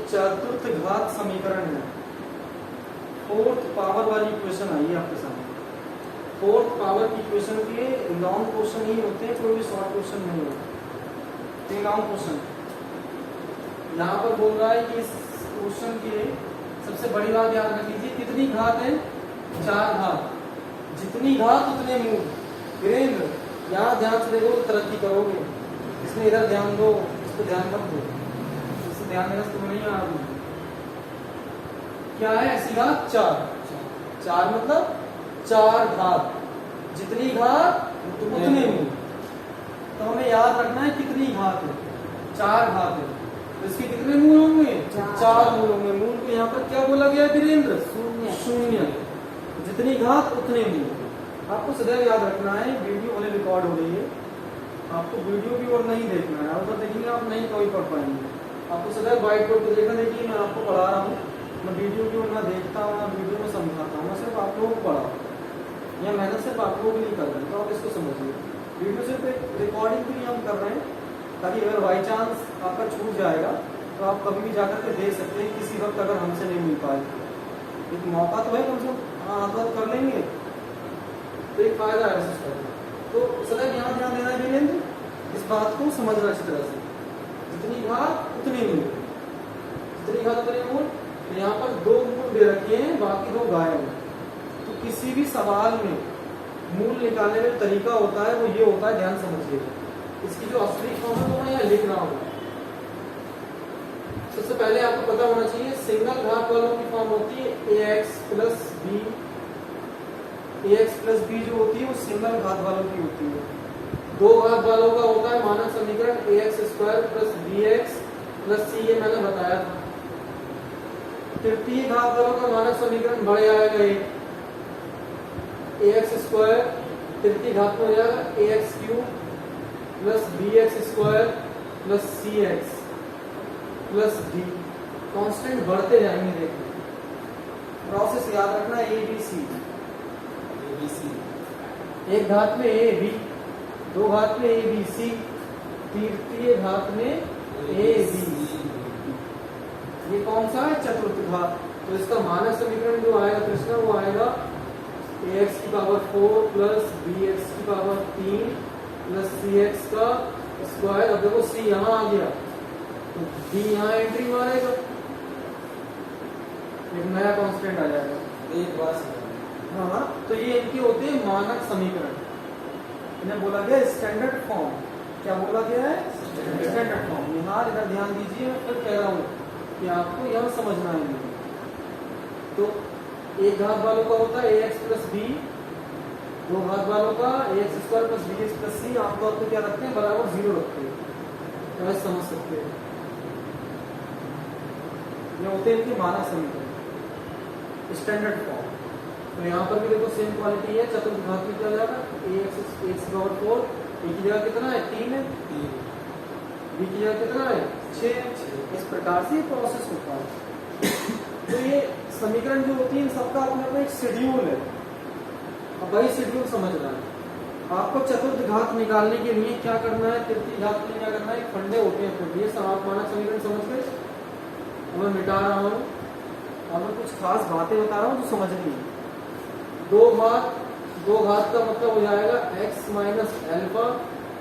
चतुर्थ घात समीकरण है, फोर्थ पावर वाली इक्वेशन आई है आपके सामने। फोर्थ पावर की इक्वेशन के लॉन्ग क्वेश्चन ही होते हैं, कोई भी शॉर्ट क्वेश्चन नहीं होता। ये लॉन्ग क्वेश्चन यहाँ पर बोल रहा है कि इस क्वेश्चन के सबसे बड़ी बात याद रख लीजिए, कितनी घात है? 4 घात। जितनी घात उतने मूल। वीरेंद्र यहाँ ध्यान से देखो, तरक्की करोगे। इसमें इधर ध्यान दो, इस पर ध्यान मत दो, इससे ध्यान देना तुम्हें नहीं आ रही। क्या है ऐसी घात? 4 मतलब 4 घात। जितनी घात उतने मूल। तो हमें याद रखना है कितनी घात है? 4 घात है। तो इसके कितने मूल होंगे? 4 मूल होंगे। मूल को यहाँ पर क्या बोला गया वीरेंद्र? शून्य। जितनी घात उतने मूल। आपको सदैव याद रखना है, वीडियो वाले रिकॉर्ड हो रही है, आपको वीडियो की ओर नहीं देखना है। अगर देखेंगे आप नहीं कभी पढ़ पाएंगे। आपको सदैव व्हाइट बोर्ड पर देखना। देखिए मैं आपको पढ़ा रहा हूँ, मैं वीडियो की ओर ना देखता हूँ ना वीडियो में समझाता हूँ, मैं सिर्फ आप लोगों को पढ़ा हूँ। या मेहनत सिर्फ आप लोगों के लिए कर रहे हैं, तो आप इसको समझिए। वीडियो सिर्फ एक रिकॉर्डिंग के लिए हम कर रहे हैं, ताकि अगर बाई चांस आपका छूट जाएगा तो आप कभी भी जाकर के देख सकते हैं, किसी वक्त अगर हमसे नहीं मिल पाए। एक मौका तो है, कम से कम हाँ बात कर लेंगे तो एक फायदा है सिस्टम। तो सदैव यहाँ ध्यान देना है वीरेंद्र, इस बात को समझना अच्छी तरह से। जितनी घात उतनी मूल, जितनी घात उतने मूल। तो यहाँ पर 2 मूल दे रखे हैं, बाकी 2 गायब हैं। तो किसी भी सवाल में मूल निकालने में तरीका होता है, वो ये होता है, ध्यान समझिएगा। इसकी जो असली फॉर्म है वो मैं यहाँ लिख रहा हूँ। सबसे पहले आपको पता होना चाहिए, सिंगल घात वालों की फॉर्म होती है ax plus b। ax plus b जो होती है वो सिंगल घात वालों की होती है। 2 घात वालों का होता है मानक समीकरण ax square plus bx plus c, ये मैंने बताया था। तृतीय घात वालों का मानक समीकरण बढ़ जाएगा ax स्क्वायर, तृतीय घात में हो जाएगा ax cube plus bx square plus cx plus d। Constant बढ़ते जाएंगे। देखिए प्रोसेस याद रखना, ABC। एक घात में a b, 2 घात में a b c, तृतीय घात में a b c। ये कौन सा है? चतुर्थ घात। तो इसका मानक समीकरण जो आएगा कृष्णा, वो आएगा ax की पावर 4 प्लस bx की पावर 3 प्लस cx का स्क्वायर। अब देखो c यहाँ आ गया तो d यहाँ एंट्री मारेगा, एक नया कांस्टेंट आ जाएगा। एक बार हाँ, तो ये इनके होते हैं मानक समीकरण। इन्हें बोला गया स्टैंडर्ड फॉर्म। क्या बोला गया है? Standard form. यहाँ इधर ध्यान दीजिए, मैं फिर कह रहा हूँ कि आपको यहाँ समझना है। तो 1 घात वालों का होता है ax प्लस b, 2 घात वालों का ax square plus bx plus c। आमतौर पर क्या रखते हैं? बराबर 0 रखते हैं, तो ऐसे समझ सकते हैं। ये होते हैं इनके मानक समीकरण, स्टैंडर्ड फॉर्म। तो यहाँ पर भी देखो सेम क्वालिटी है। चतुर्थ घात में क्या जाएगा? ax पावर 4, a की जगह कितना है? 3 है, b की जगह कितना है? 6। इस प्रकार से प्रोसेस होता है। तो ये समीकरण जो होती है, इन सबका अपना अपना एक शेड्यूल है। अब वही शेड्यूल समझना है आपको। चतुर्थ घात निकालने के लिए क्या करना है, तृतीय घात के लिए क्या करना है, एक फंडे होते हैं। फिर ये मानक समीकरण समझ गए। मैं मिटा रहा हूँ और मैं कुछ खास बातें बता रहा हूँ जो समझनी है। 2 घात का मतलब हो जाएगा x minus alpha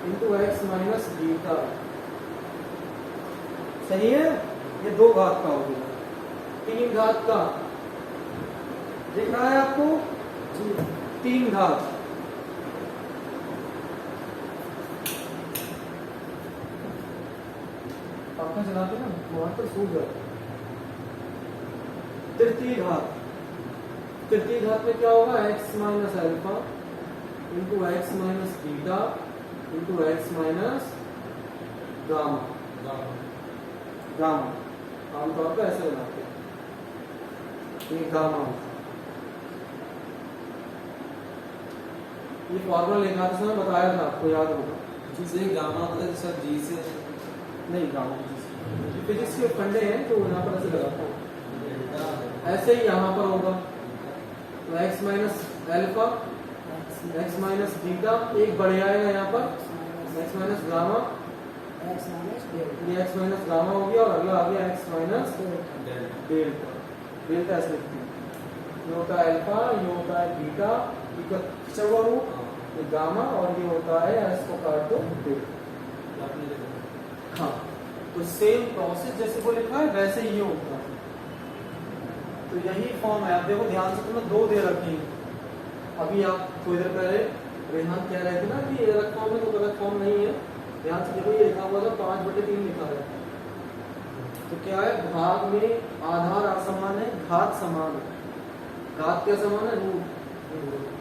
into x minus beta. सही है? ये 2 घात का हो गया। 3 घात का दिख रहा है आपको? 3 घात। आपका चलाते ना वहां पर सूख जाता। तृतीय घात में क्या होगा? x minus alpha into x minus beta into x minus gamma. आमतौर पर ऐसे बनाते हैं, ये गामा। ये फॉर्मूला लिखा था, मैं बताया था आपको, याद होगा। जिसे गामा मतलब सर जी से नहीं, गामा फिजिक्स के फंडे हैं तो यहाँ पर ऐसे लगाता हूँ। ऐसे ही यहाँ पर होगा तो x minus alpha, x minus beta, एक बढ़ जाएगा यहाँ पर x minus gamma, x minus delta ये x माइनस गामा हो गया और अगला आ गया x minus delta delta. Delta ऐसे लिखते हैं, ये होता है अल्फा, ये होता है बीटा, ये खिंचा हुआ रूप, ये गामा, और ये होता है s को काट दो डेल्टा। हाँ, तो सेम प्रोसेस जैसे वो लिखा है वैसे ही ये होता है। तो यही फॉर्म है। आप देखो ध्यान से, तुम्हें दो दे रखी है। अभी आप थोड़ी देर पहले रेहान कह रहे थे ना कि ये अलग फॉर्म है, तो गलत फॉर्म नहीं है। ध्यान से देखो, ये लिखा हुआ था 5/3 लिखा है। तो क्या है, भाग में आधार असमान है, घात समान है। घात क्या समान है? रूट।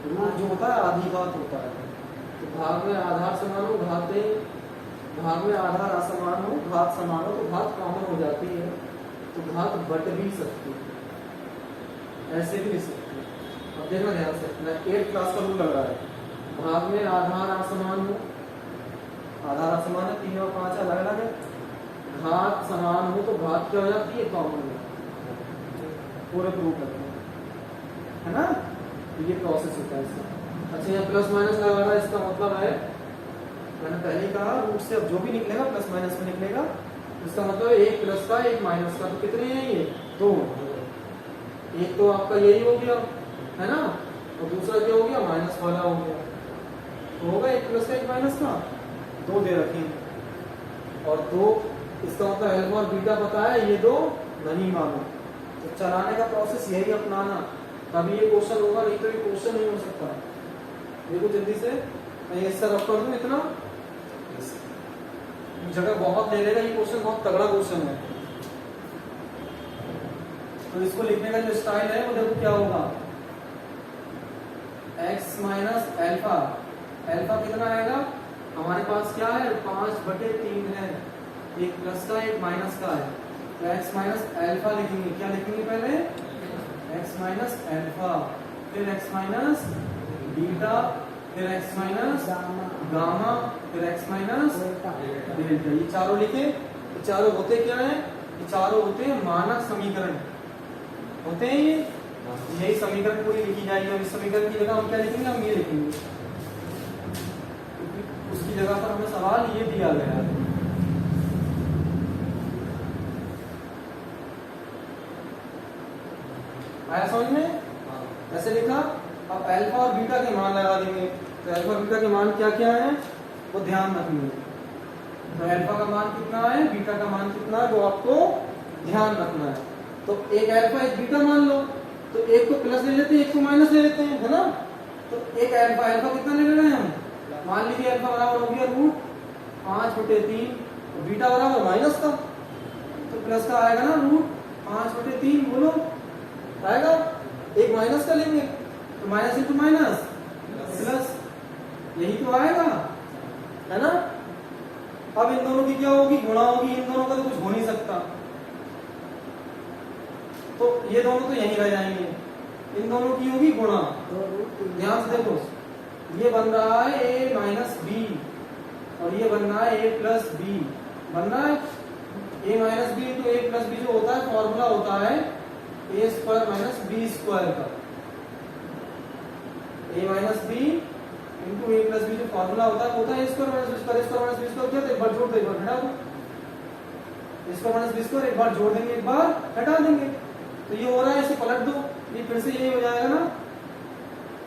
रूट जो होता है आधी घात होता है। तो भाग में आधार समान हो, भाग में आधार असमान हो, घात समान हो, तो घात कॉमन हो जाती है, तो घात बट भी सकती है, ऐसे भी लिख सकते हैं। अब देखना ध्यान से, 8th क्लास का रूल लग रहा है। भाग में आधार असमान हो, आधार असमान है, 3 और 5 अलग अलग है, घात समान हो तो घात क्या हो जाती है? कॉमन हो जाती है। पूरे प्रूफ करते हैं, है ना? तो ये प्रोसेस होता है इसका। अच्छा, यहाँ प्लस माइनस लगा रहा है, इसका मतलब है, मैंने पहले कहा रूट से अब जो भी निकलेगा प्लस माइनस में निकलेगा। इसका मतलब है एक प्लस का एक माइनस का, तो कितने हैं ये? 2। एक तो आपका यही हो गया, है ना, और दूसरा क्या हो गया? माइनस वाला हो गया। तो होगा एक प्लस का एक माइनस का, 2 दे रखे हैं, और 2 इसका मतलब अल्फा और बीटा पता है, ये 2 नहीं मानो। तो चलाने का प्रोसेस यही अपनाना, तभी ये क्वेश्चन होगा, नहीं तो ये क्वेश्चन नहीं हो सकता। देखो जल्दी से, मैं ये इससे रफ कर दूं, इतना जगह बहुत ले लेगा ये क्वेश्चन, बहुत तगड़ा क्वेश्चन है। तो इसको लिखने का जो स्टाइल है वो देखो क्या होगा, x माइनस एल्फा। एल्फा कितना आएगा हमारे पास? क्या है? 5/3 है, एक प्लस का एक माइनस का है, तो x माइनस एल्फा लिखेंगे। क्या लिखेंगे पहले? x माइनस एल्फा, फिर x माइनस बीटा, फिर x माइनस गामा, फिर x माइनस डेल्टा डेल्टा। ये चारों लिखे। ये चारों होते क्या है? ये चारों होते हैं मानक समीकरण होते हैं। ये यही समीकरण पूरी लिखी जाएगी। अब इस समीकरण की जगह हम क्या लिखेंगे? हम ये लिखेंगे, उसकी जगह पर हमें सवाल ये दिया गया है। आया समझ में? ऐसे लिखा। अब अल्फा और बीटा के मान लगा देंगे। तो अल्फा और बीटा के मान क्या क्या है वो ध्यान रखेंगे। तो अल्फा का मान कितना है, बीटा का मान कितना है, वो आपको ध्यान रखना है। तो एक अल्फा एक बीटा मान लो, तो एक को प्लस ले लेते हैं, एक को माइनस ले लेते हैं, है ना? तो एक अल्फा, अल्फा कितना ले रहे हैं हम? मान लीजिए अल्फा बराबर हो गया रूट 5/3, बीटा बराबर माइनस का, तो प्लस का आएगा ना रूट 5/3। बोलो आएगा। एक माइनस का लेंगे तो माइनस इंटू माइनस प्लस, यही तो आएगा, है ना? अब इन दोनों की क्या होगी? गुणा होगी। इन दोनों का तो कुछ हो नहीं सकता, तो ये दोनों तो यहीं रह जाएंगे। इन दोनों की होगी गुणा। ध्यान से देखो, ये बन रहा है a माइनस बी और ये बन रहा है a प्लस बी। बन रहा है a minus b into a plus b, जो होता है फॉर्मूला होता है a square minus b square का। a minus b into a plus b जो फॉर्मूला होता है a square minus b square. Square minus b square क्या? एक बार जोड़ दो, एक बार घटा दो। स्क्वायर माइनस बी स्क्वायर एक बार जोड़ देंगे, एक बार घटा देंगे, तो ये हो रहा है। इसे पलट दो, ये फिर से यही हो जाएगा ना।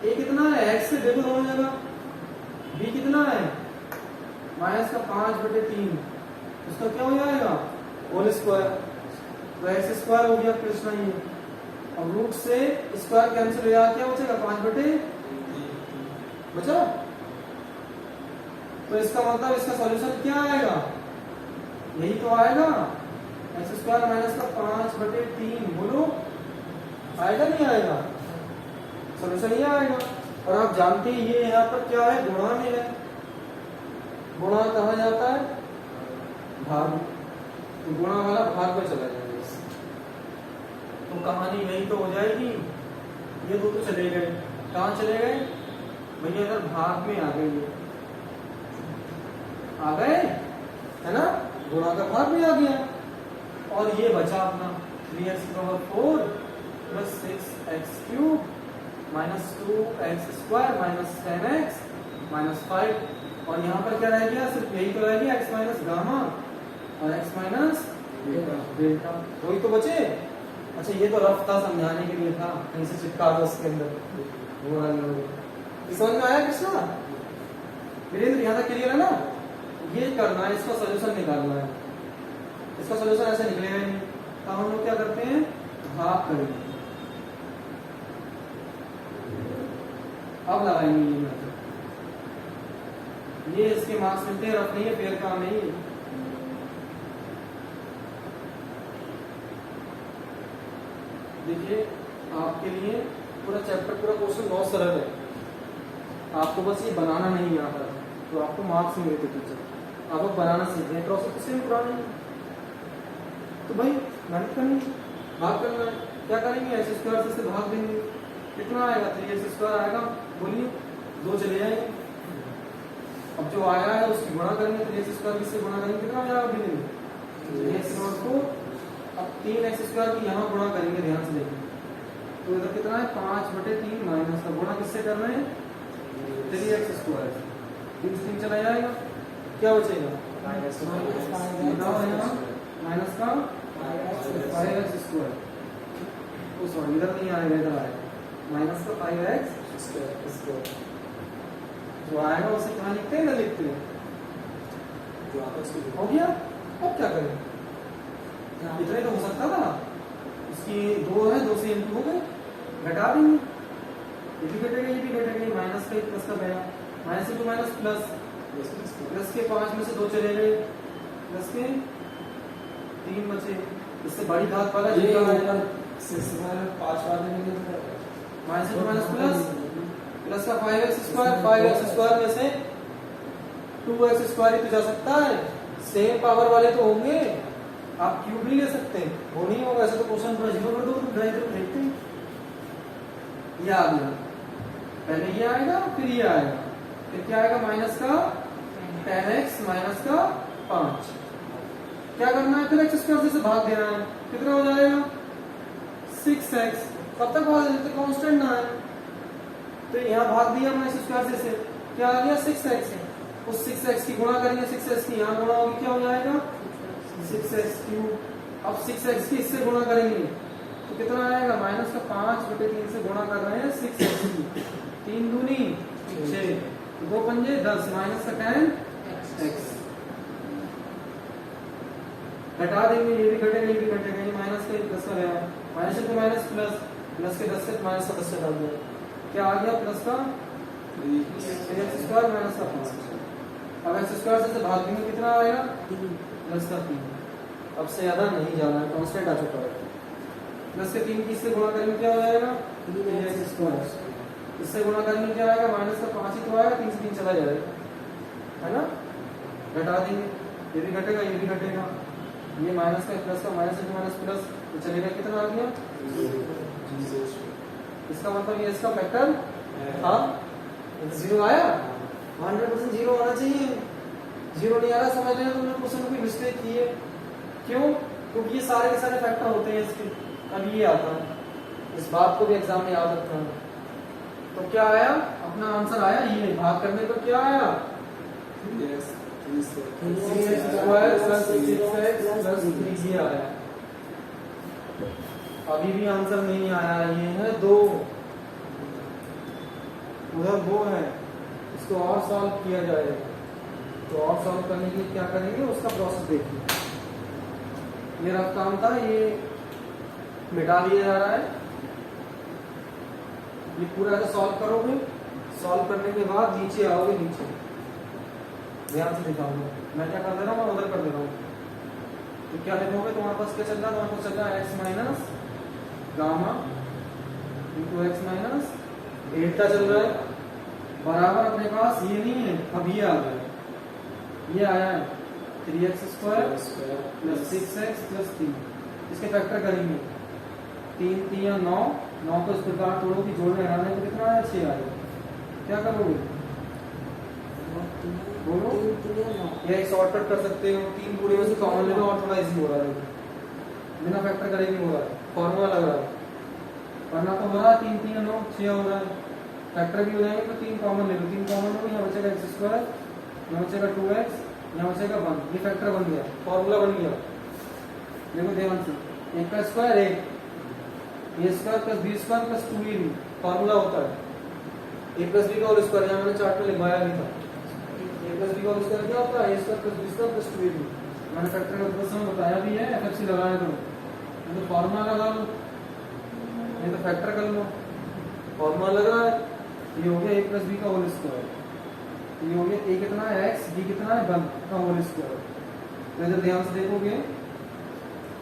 a कितना है? x से देखो दोनों जगह। b कितना है? माइनस का 5/3, उसका क्या हो जाएगा? Whole square. तो x स्क्वायर हो गया कृष्णा ये। अब रूट से स्क्वायर कैंसिल हो जाएगा, क्या बचेगा? 5/3 बचा। तो इसका मतलब इसका सॉल्यूशन क्या आएगा? यही तो आएगा, एक्स स्क्वायर माइनस का 5/3। बोलो आएगा नहीं आएगा? सॉल्यूशन ये आएगा। और आप जानते हैं ये यहाँ पर क्या है? गुणा में है। गुणा कहा जाता है? भाग। तो गुणा वाला भाग पर चला जाएगा, तो कहानी यही तो हो जाएगी। ये दो तो चले गए, कहाँ चले गए भैया? इधर भाग में आ गए, आ गए, है ना? गुणा का भाग में आ गया, और ये बचा अपना 3x⁴ plus 6x³ minus 2x² minus 10x minus 5 और यहाँ पर क्या रह गया, सिर्फ यही तो रह गया x माइनस गामा और x माइनस डेल्टा, वही तो बचे। अच्छा ये तो रफ था, समझाने के लिए था, कहीं से चिपका दो उसके अंदर, वो वाला लोग। समझ में आया कृष्णा? वीरेंद्र यहाँ तक क्लियर है ना? ये करना है, इसका सोल्यूशन निकालना है। इसका सोल्यूशन ऐसे निकलेगा ही नहीं, तो हम लोग क्या करते हैं, भाग करेंगे। अब लगाएंगे ये मेथड, ये इसके मार्क्स मिलते हैं, रफ नहीं है, फेयर काम नहीं है। देखिए आपके लिए पूरा चैप्टर, पूरा क्वेश्चन बहुत सरल है, आपको बस ये बनाना नहीं आता है तो आपको मार्क्स नहीं देते टीचर। आप अब बनाना सीख रहे हैं, प्रोसेस किससे भी पुरानी है, तो भाई मेहनत करनी है, भाग करना है। क्या करेंगे, एक्स स्क्वायर से भाग देंगे, कितना आएगा, 3x स्क्वायर आएगा, बोलिए 2 चले जाएंगे। अब जो आया है उसकी गुणा करेंगे, 3x स्क्वायर किससे गुणा करेंगे, कितना हो जाएगा भी x नॉट को, अब 3x स्क्वायर की यहाँ गुणा करेंगे, ध्यान से देखिए, तो इधर कितना है 5/3 माइनस का गुणा किससे करना है, 3x स्क्वायर, 3 चला जाएगा, क्या बचेगा माइनस का 5x स्क्वायर, ओ सॉरी इधर नहीं आएगा, इधर आएगा माइनस का 5x स्क्वायर, जो आएगा उसे कहाँ लिखते हैं, ना लिखते हैं, हो गया। अब क्या करें, इतने तो हो सकता था, इसकी 2 है, 2 से इनटू हो गए, घटा देंगे, ये भी घटेगा, ये भी घटेगा, माइनस का प्लस का गया, minus into minus plus, plus के 5 में से 2 चले गए, प्लस के 3 बचे, इससे बड़ी घात वाला जितना आएगा 5 वाले में minus into minus plus, plus का 5x स्क्वायर, 5x स्क्वायर में से 2x स्क्वायर ही तो जा सकता है, सेम पावर वाले तो होंगे, आप क्यूब भी ले सकते हैं, वो नहीं होगा, ऐसे तो क्वेश्चन पूरा 0 कर दो, तुम ड्राइव करके देखते हैं। ये आ गया, पहले ये आएगा, फिर ये आएगा, फिर क्या आएगा, माइनस का 10x माइनस का 5, क्या करना है, फिर x स्क्वायर से भाग देना है, कितना हो जाएगा 6x, कब तक भाग देते, कांस्टेंट ना है, तो यहाँ भाग दिया हमने x स्क्वायर से, क्या आ गया 6x, उस 6x की गुणा करेंगे, 6x की यहाँ गुणा होगी, क्या हो जाएगा 6x क्यूब, अब 6x की इससे गुणा करेंगे तो कितना आएगा, माइनस का 5/3 से गुणा कर रहे हैं 6x की, 3 दूनी 6, 2 पंजे 10, माइनस का 10x, घटा देंगे, ये भी घटेगा, ये भी घटेगा, ये माइनस का 10 का गया, minus into minus plus, plus के 10 से माइनस का 10 से डाल दिया, क्या आ गया, प्लस का 3x स्क्वायर माइनस का 5, अब x स्क्वायर से भाग देंगे, कितना आएगा प्लस का 3, अब से ज्यादा नहीं जाना है, कांस्टेंट आ चुका है, प्लस के 3 की इससे गुणा करेंगे, क्या हो जाएगा 3x स्क्वायर, इससे गुणा करेंगे क्या आएगा, माइनस का 5 ही तो आएगा, 3 से 3 चला जाएगा, है ना, घटा देंगे, ये भी घटेगा, ये भी घटेगा, ये माइनस का प्लस का माइनस इंटू माइनस प्लस, तो चलेगा, कितना आ गया, इसका मतलब ये इसका फैक्टर था, 0 आया, 100% 0 आना चाहिए, 0 नहीं आ रहा, समझ लेना तुमने क्वेश्चन में कोई मिस्टेक की है, क्यों, क्योंकि ये सारे के सारे फैक्टर होते हैं इसके, अब ये आता है, इस बात को भी एग्जाम में याद रखना है। तो क्या आया, अपना आंसर आया, ये भाग करने पर क्या आया, 3x square plus 6x plus 3 ये आया, अभी भी आंसर नहीं आया, ये है 2, उधर 2 है, इसको और सॉल्व किया जाएगा, तो और सॉल्व करने के लिए क्या करेंगे, उसका प्रोसेस देखिए, ये रफ काम था, ये मिटा दिया जा रहा है, ये पूरा ऐसा सॉल्व करोगे, सॉल्व करने के बाद नीचे आओगे, नीचे ध्यान से दिखाऊंगा, मैं क्या कर दे रहा हूँ, मैं उधर कर दे रहा हूँ, तो क्या लिखोगे, तुम्हारे पास क्या चल रहा है, तुम्हारे पास चल रहा है x minus gamma into x minus delta चल रहा है, बराबर अपने पास ये नहीं है, अब ये आ गया, ये आया है 3x square plus 6x plus 3, इसके फैक्टर करेंगे, 3 3 9, 9 को इस प्रकार तोड़ो कि जोड़ने हटाने में कितना आया, 6 आएगा, क्या करोगे, बोलो, ये एक शॉर्टकट कर सकते हो, 3 पूरे में से कॉमन ले लो और थोड़ा इजी हो रहा है, बिना फैक्टर करे नहीं हो रहा है, फॉर्मूला लग रहा है, वरना तो हो रहा है 3 3 9 6 हो रहा है, फैक्टर भी हो जाएंगे तो 3 कॉमन ले लो, 3 कॉमन लो, यहाँ बचेगा x स्क्वायर यहाँ बचेगा 2x, यहाँ बचेगा 1, ये फैक्टर बन गया, फॉर्मूला बन गया। देखो ध्यान से, a का square a square plus b square plus 2ab formula होता है। a प्लस b का होल स्क्वायर, यहाँ मैंने चार्ट में लिखवाया भी था। a प्लस b का होल स्क्वायर क्या होता है? a square plus b square plus 2ab। मैंने फैक्टर का दूसरा समय बताया भी है, एफएफसी लगाया तो फॉर्मूला लगा लो, नहीं तो फैक्टर कर लो। फॉर्मूला लग रहा है, ये हो गया a प्लस b का होल स्क्वायर, ये हो गया a कितना है x, b कितना है 1 का होल स्क्वायर। तो इधर ध्यान से देखोगे,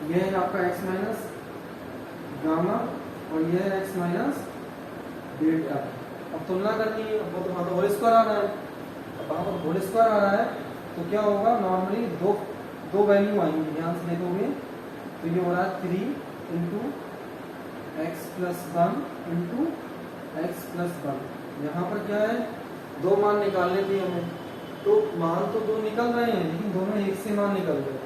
ये है आपका x माइनस गामा और ये है x माइनस डेल्टा। अब तुलना करनी है, अब तो वहाँ तो होल स्क्वायर आ रहा है, अब वहाँ पर होल स्क्वायर आ रहा है तो क्या होगा, नॉर्मली दो वैल्यू आएंगी। ध्यान से देखोगे तो ये हो रहा है 3 into x plus 1 into x plus 1। यहाँ पर क्या है, दो मान निकालने थे हमें, तो मान तो दो निकल रहे हैं लेकिन दोनों एक से मान निकल रहे हैं।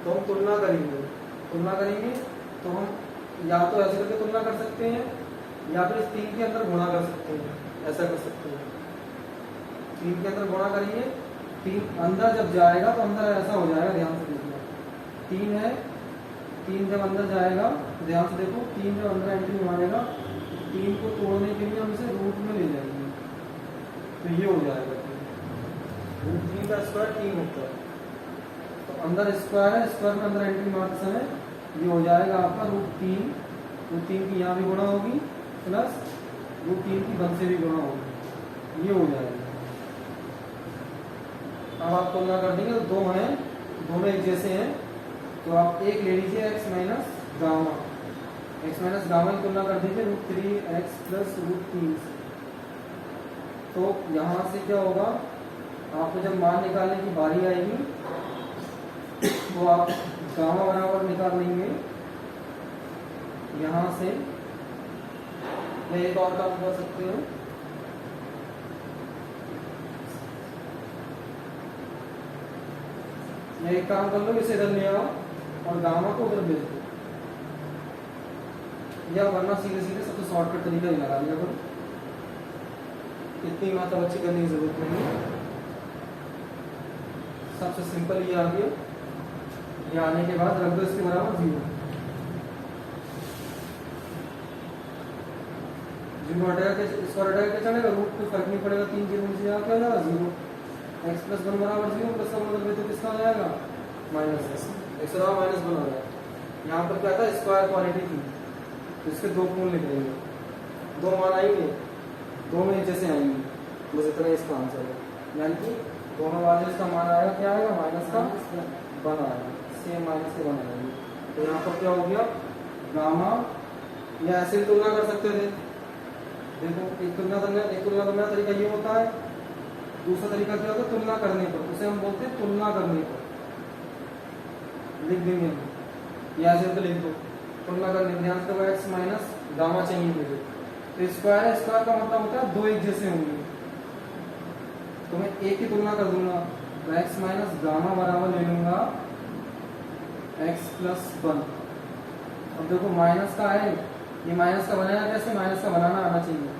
तो हम तुलना करेंगे तो हम या तो ऐसे करके तुलना कर सकते हैं या फिर इस 3 के अंदर गुणा कर सकते हैं, ऐसा कर सकते हैं। 3 के अंदर गुणा करेंगे, 3 अंदर जब जाएगा तो अंदर ऐसा हो जाएगा, ध्यान से देखिए 3 है, 3 जब अंदर जाएगा तो ध्यान से देखो, 3 जब अंदर एंट्री मारेगा, 3 को तोड़ने के लिए हम इसे रूट में ले जाएंगे तो ये हो जाएगा रूट 3 का स्क्वायर 3 होता है। तो अंदर स्क्वायर है, स्क्वायर में अंदर एंट्री मारते समय ये हो जाएगा आपका रूट 3 की यहाँ भी गुणा होगी प्लस रूट 3 की 1 से भी गुणा होगी, ये हो जाएगा। अब आप तुलना कर देंगे तो दो हैं, दोनों एक जैसे हैं, तो आप एक ले लीजिए x माइनस गामा की तुलना कर दीजिए रूट 3x प्लस रूट 3 से। तो यहाँ से क्या होगा, आपको जब मान निकालने की बारी आएगी तो आप गामा बराबर निकाल लेंगे यहाँ से। मैं एक और काम कर सकते हो, मैं एक काम कर लो, इसे इधर ले आओ और गामा को उधर भेज दो, या वरना सीधे सबसे शॉर्टकट तरीका ही लगा लिया करो, इतनी मात्रा बच्ची करने की जरूरत नहीं है। सबसे सिंपल ये आ गया, ये आने के बाद रख दो इसके बराबर 0 हटाया के स्क्वायर हटाया के चलेगा, रूट कोई फर्क नहीं पड़ेगा, 3 0 नीचे आ क्या जाएगा 0, x प्लस 1 बराबर 0 प्लस 1 मतलब तो किसका आ जाएगा माइनस x बराबर माइनस 1 आ जाएगा। यहाँ पर क्या था, स्क्वायर क्वालिटी थी तो इसके दो पूर्ण लिख देंगे, दो मान आएंगे, दोनों एक जैसे आएंगे, बस इतना इसका आंसर है। यानी कि दोनों वाले इसका मान आएगा, क्या आएगा माइनस का 1 आएगा, सेम माइनस के 1 आएंगे। तो यहाँ पर क्या हो गया, गामा, या ऐसे भी तुलना कर सकते थे। देखो एक तुलना करने का तरीका ये होता है, दूसरा तरीका क्या होता है तुलना करने पर, उसे हम बोलते हैं तुलना करने पर। लिख देंगे या ऐसे तो लिख दो तुलना करने पर, ध्यान से एक्स माइनस गामा चाहिए मुझे, तो स्क्वायर है, स्क्वायर का मतलब होता है दो एक जैसे होंगे, तो मैं एक की तुलना कर दूंगा, तो एक्स माइनस गामा बराबर ले लूंगा एक्स प्लस 1। अब देखो माइनस का है, ये माइनस का बनाया कैसे, माइनस का बनाना आना चाहिए,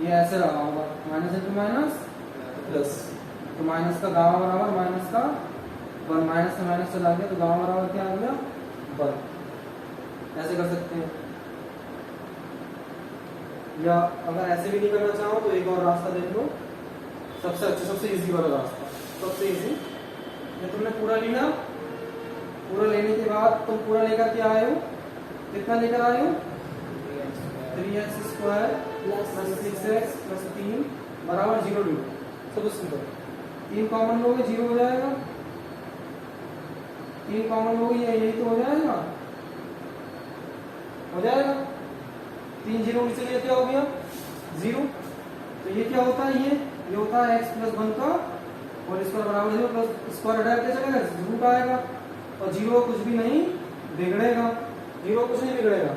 ये ऐसे रहा होगा माइनस इंटू माइनस प्लस, तो माइनस का गामा बराबर माइनस का 1, माइनस से माइनस चला गया तो गामा बराबर क्या आ गया 1। ऐसे कर सकते हैं, या अगर ऐसे भी नहीं करना चाहो तो एक और रास्ता देख लो, सबसे अच्छा सबसे इजी वाला रास्ता, सबसे इजी। ये तुमने पूरा लिया, पूरा लेने के बाद तुम पूरा लेकर के आए हो, कितना लेकर आए हो 3x square plus 6x plus 3 बराबर 0 लो। सब सिंपल, 3 कॉमन लोगे 0 हो जाएगा, 3 कॉमन लोगे यही तो हो जाएगा, 3 0 नीचे लिए क्या हो गया 0। तो ये क्या होता है, ये होता है x प्लस 1 का और इसका बराबर 0 प्लस स्क्वायर हटा के चलेगा रूट आएगा, और 0 कुछ भी नहीं बिगड़ेगा, 0 कुछ नहीं बिगड़ेगा,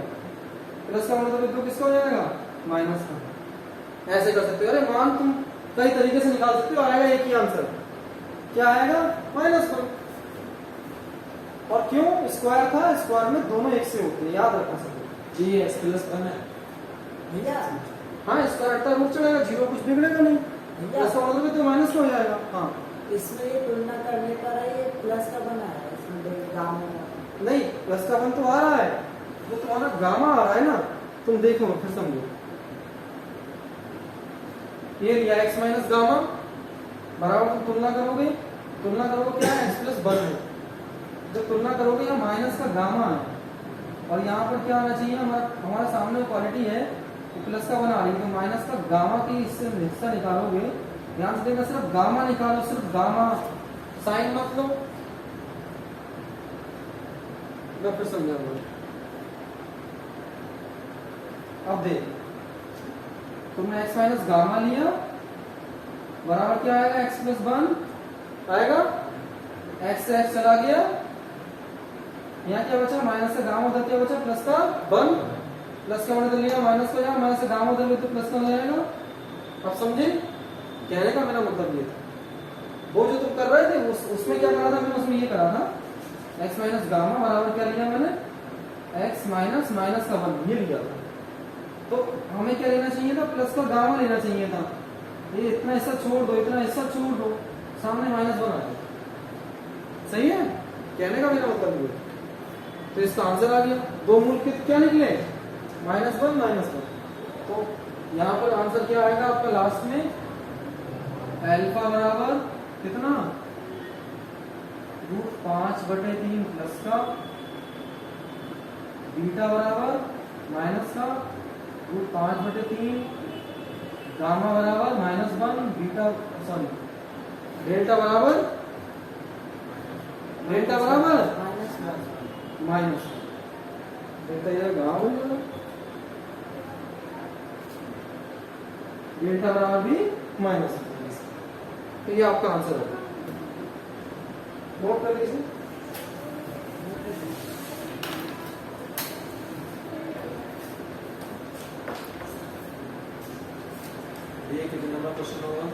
प्लस का मतलब तो किसका हो जाएगा माइनस का। ऐसे कर सकते हो, अरे मान तुम कई तरीके से निकाल सकते हो, आएगा एक ही आंसर, क्या आएगा माइनस 1। और क्यों, स्क्वायर था, स्क्वायर में दोनों एक से होते हैं, याद रखना सकते जी x प्लस 1 है भैया हाँ, स्क्वायर हटता रूट चलेगा, 0 कुछ बिगड़ेगा नहीं, प्लस का मतलब तो माइनस का हो जाएगा। हाँ इसमें ये तुलना करने पर है, ये प्लस का बना है, इसमें गामा का नहीं, प्लस का वन तो आ रहा है, वो तुम्हारा गामा आ रहा है ना, तुम देखो फिर समझो। ये लिया x माइनस गामा बराबर, तुम तुलना करोगे क्या है, x प्लस वन है। जब तुलना करोगे यहाँ माइनस का गामा है और यहाँ पर क्या आना चाहिए, हमारा सामने क्वालिटी है प्लस का वन आ रही है, तो माइनस का गामा की इससे हिस्सा निकालोगे, ध्यान से देखना, सिर्फ गामा निकालो, सिर्फ गामा, साइन मत लो। मैं फिर समझाऊंगा। अब देख, तुमने x माइनस गामा लिया बराबर क्या आएगा, x प्लस वन आएगा, x से x चला गया, यहाँ क्या बचा, माइनस से गामा उधर क्या बचा, प्लस का वन, प्लस का उधर लिया, माइनस को यहाँ, माइनस से गामा उधर तो प्लस का हो जाएगा। अब समझे कहने का मेरा मतलब ये था, वो जो तुम कर रहे थे उसमें क्या करा था मैंने, उसमें ये करा था x माइनस गामा बराबर क्या लिया मैंने, x माइनस माइनस का वन, ये लिया था। तो हमें क्या लेना चाहिए था, प्लस का गामा लेना चाहिए था। ये इतना हिस्सा छोड़ दो, इतना हिस्सा छोड़ दो, सामने माइनस वन आ जाए। सही है, कहने का मेरा मतलब ये। तो इसका आंसर आ गया, दो मूल के क्या निकले, माइनस वन माइनस वन। तो यहाँ पर आंसर क्या आएगा आपका लास्ट में, अल्फा बराबर कितना, √5/3 प्लस का, बीटा बराबर माइनस का √5/3, गामा बराबर -1, बीटा सॉरी डेल्टा बराबर माइनस डेल्टा, यह गामा हो जाएगा, डेल्टा बराबर भी माइनस। तो ये आपका आंसर है, नोट कर लीजिए। ये कितने नंबर क्वेश्चन होगा,